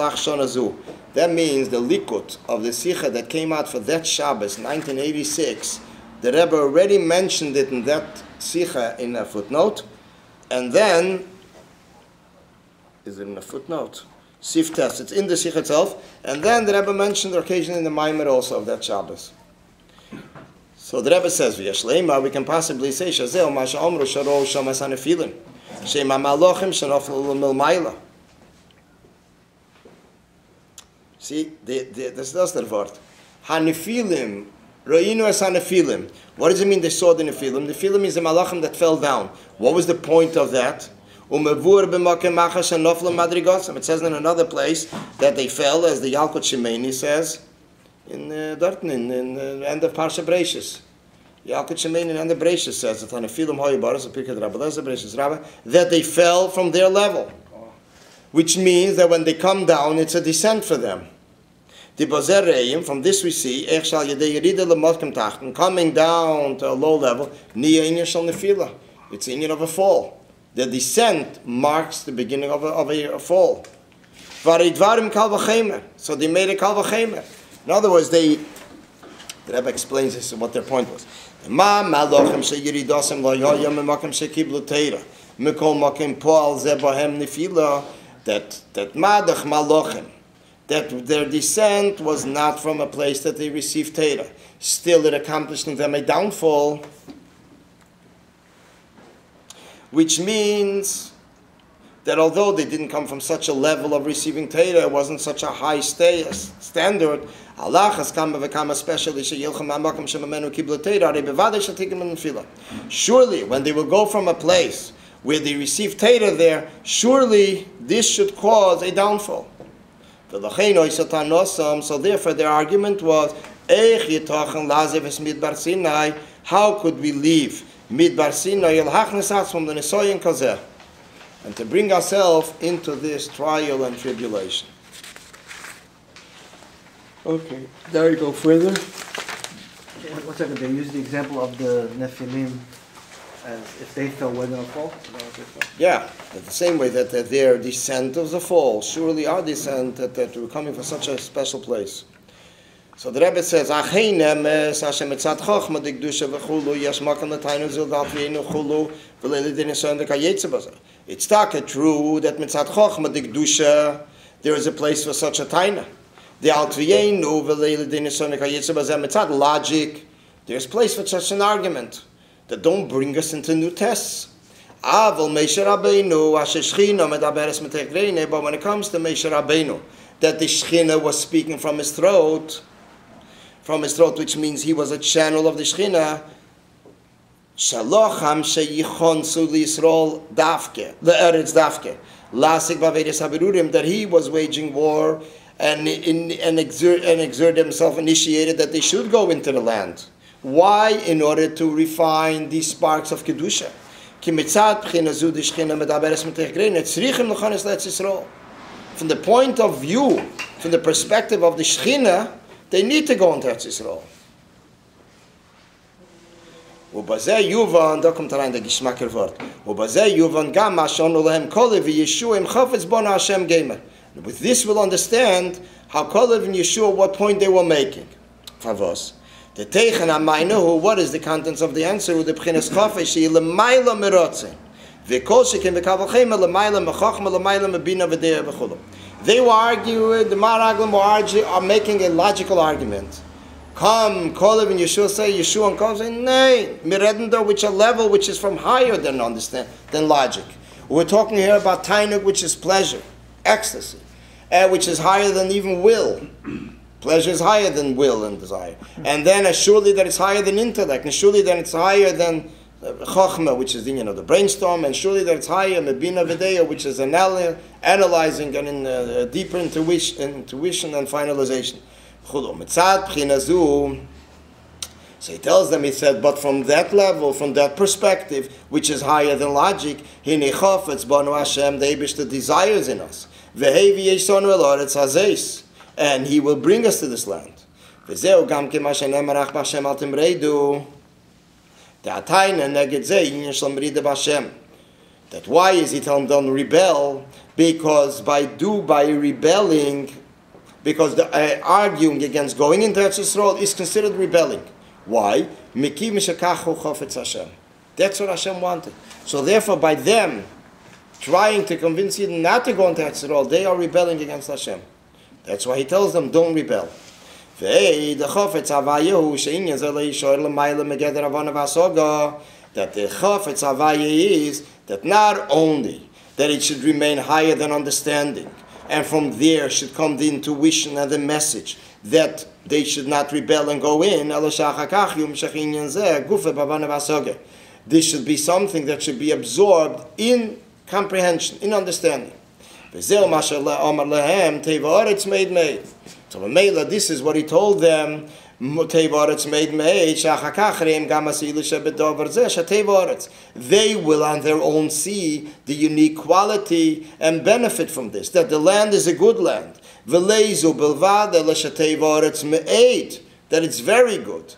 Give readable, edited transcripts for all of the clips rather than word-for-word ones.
Shelach Shonazu. That means the likut of the Sikha that came out for that Shabbos, 1986, the Rebbe already mentioned it in that Sikha in a footnote, and then, is it in a footnote? Siftes, it's in the Sikha itself, and then the Rebbe mentioned occasionally in the Maimer also of that Shabbos. So the Rebbe says, we can possibly say, Shazeo, Masha Omru, Sharo, Shamas Hanefilim, Shema Malochim, Shanoflu Milmaila. See, this does the word. Hanefilim, Ro'inu es Hanefilim. What does it mean they saw the Nefilim? The Nefilim is the Malachim that fell down. What was the point of that? It says in another place that they fell, as the Yalkut Shemeni says, in the end of Parsha Breishis. Yalkut Shemeni in the end of Breishis says that they fell from their level, which means that when they come down, it's a descent for them. From this we see, coming down to a low level, it's in of a fall. The descent marks the beginning of a fall. So they made a kal v'chemer. In other words, the Rebbe explains this and what their point was. That their descent was not from a place that they received Torah. Still, it accomplished in them a downfall, which means that although they didn't come from such a level of receiving Torah, it wasn't such a high standard. Allah has come especially. Surely, when they will go from a place where they receive Torah there, surely this should cause a downfall. So therefore, their argument was, how could we leave Midbar Sinai from the Nesoyin Kazeh, and to bring ourselves into this trial and tribulation? Okay, there you go further. 1 second, they use the example of the Nephilim as if they fell, we're going to fall? Yeah, in the same way that their descent was a fall, surely our descent, that we're coming from such a special place. So the Rebbe says, it's true that mitzat chochma dikdusha, there is a place for such a taina. The altviyenu mitzat logic, there's place for such an argument that don't bring us into new tests. But when it comes to Moshe Rabbeinu, that the Shechina was speaking from his throat, which means he was a channel of the Shechina, Shalocham sheyichonsu liYisrael dafke, the Eretz dafke, lasik b'avedes haberurim, that he was waging war and exerted himself, initiated that they should go into the land. Why? In order to refine these sparks of Kedusha. From the point of view, from the perspective of the Shechina, they need to go into Eretz Yisrael. Da kommt rein der Geschmackerwort. With this we'll understand how Kolev and Yeshua, what point they were making. Favos. The Teichen HaMainahu, what is the contents of the answer? The B'chinas Chafesh, L'mayla Merotzen. V'kol shekin v'kal v'chemer, L'mayla Mechochma, L'mayla Mebina V'deya V'chulu. They were arguing, the Maraglim are making a logical argument. Come, Kolev and Yeshua say, Yeshua and Kolev say, nay, Miredenda, which a level which is from higher than logic. We're talking here about Tainuk, which is pleasure, ecstasy, which is higher than even will. Pleasure is higher than will and desire. And then surely that it's higher than intellect, and surely that it's higher than Chochmah, which is the brainstorm, and surely that it's higher Mebina V'deya, which is analyzing and in deeper intuition and finalization. So he tells them, he said, but from that level, from that perspective, which is higher than logic, Hine Chafetz Banu Hashem, the Eibishter desires in us. V'hevi Yeshonu El Oretz Hazeis. And he will bring us to this land. V'zeu gam kema shenemar ach b'Hashem al timreidu. De'atayna neged zeh yin shel merida b'Hashem. That why is he telling them don't rebel? Because by rebelling, because the arguing against going into Eretz Yisrael is considered rebelling. Why? That's what Hashem wanted. So therefore, by them trying to convince you not to go into Eretz Yisrael, they are rebelling against Hashem. That's why he tells them, don't rebel. That the Chafetz Havaya is that not only that it should remain higher than understanding, and from there should come the intuition and the message that they should not rebel and go in. This should be something that should be absorbed in comprehension, in understanding. So this is what he told them. They will on their own see the unique quality and benefit from this, that the land is a good land. That it's very good.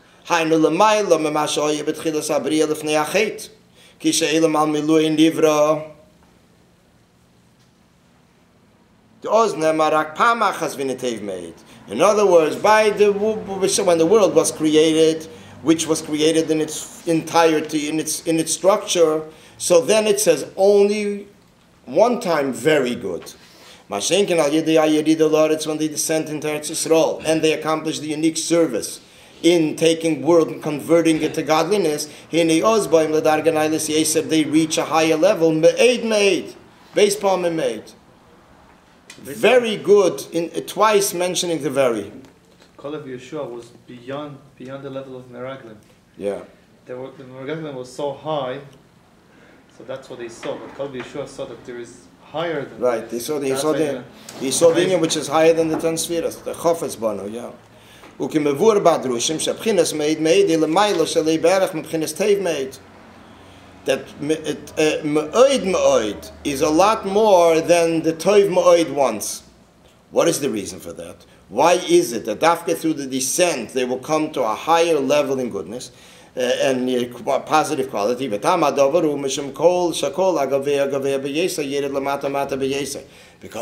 In other words, when the world was created, which was created in its entirety, in its structure, so then it says only one time very good. It's when they descend into Eretz Yisrael and they accomplish the unique service in taking world and converting it to godliness. They reach a higher level. Base palm and made. Very good, twice mentioning the very. Kol of Yeshua was beyond the level of Meraglim. Yeah. The Meraglim was so high, so that's what they saw. But Kol of Yeshua saw that there is higher than right. This. He saw the union which is higher than the 10 spheres, the Chofetz Banu, yeah. Ukimevur badrushim shebchinas made lemaylo shalei berach mebchinas teiv made. That me'oid is a lot more than the toiv me'oid wants. What is the reason for that? Why is it that after through the descent they will come to a higher level in goodness and positive quality? Because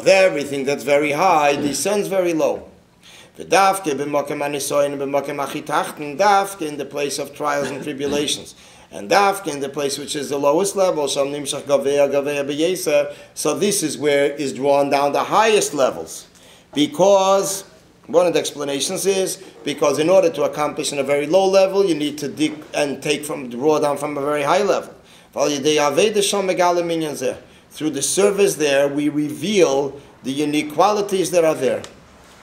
everything that's very high descends very low. In the place of trials and tribulations. And Dafka in the place which is the lowest level, so this is where is drawn down the highest levels. Because, one of the explanations is, because in order to accomplish in a very low level, you need to dig and draw down from a very high level. Through the service there, we reveal the unique qualities that are there.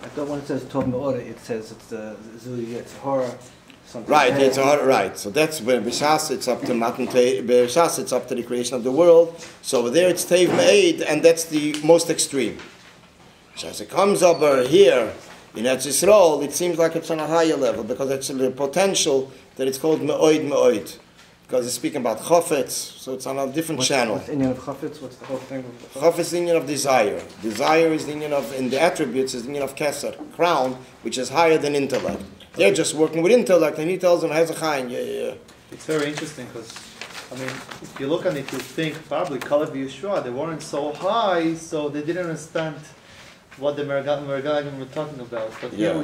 I thought when it says Tov Me'ora, it says it's the Zuli, it's horror. Right, it's right. So that's where B'Shas it's up to B'Shas it's up to the creation of the world. So over there it's Teiv Me'ed, and that's the most extreme. So as it comes over here in Eretz Yisrael, it seems like it's on a higher level because it's the potential that it's called Me'od, because it's speaking about Chofetz, so it's on a different channel. What's the Indian of Chofetz? What's the whole thing? Chofetz is the Indian of desire. Desire is the Indian of, in the attributes, is the Indian of Keser, crown, which is higher than intellect. They're just working with intellect, and he tells them, Hezechaim, yeah. It's very interesting because, I mean, if you look at it, you think probably Kol of Yeshua, they weren't so high, so they didn't understand what the Meraglim were talking about. But here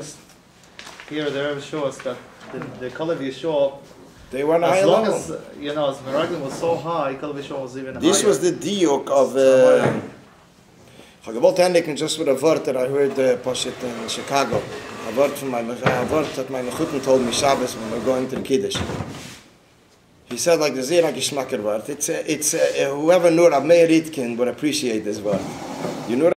the Rebbe shows us that the Kol of Yeshua, they were on a high level. As long as, as Meraglim was so high, Kol of Yeshua was even higher. This was the diuk of... I wollte enden just with a word that I heard Poshet in Chicago. A word that my Mechutin told me Shabbos when we were going to the Kiddush. He said like the Zera Geschmacker word. It's whoever knew Rab Meir Ritkin would appreciate this word. You know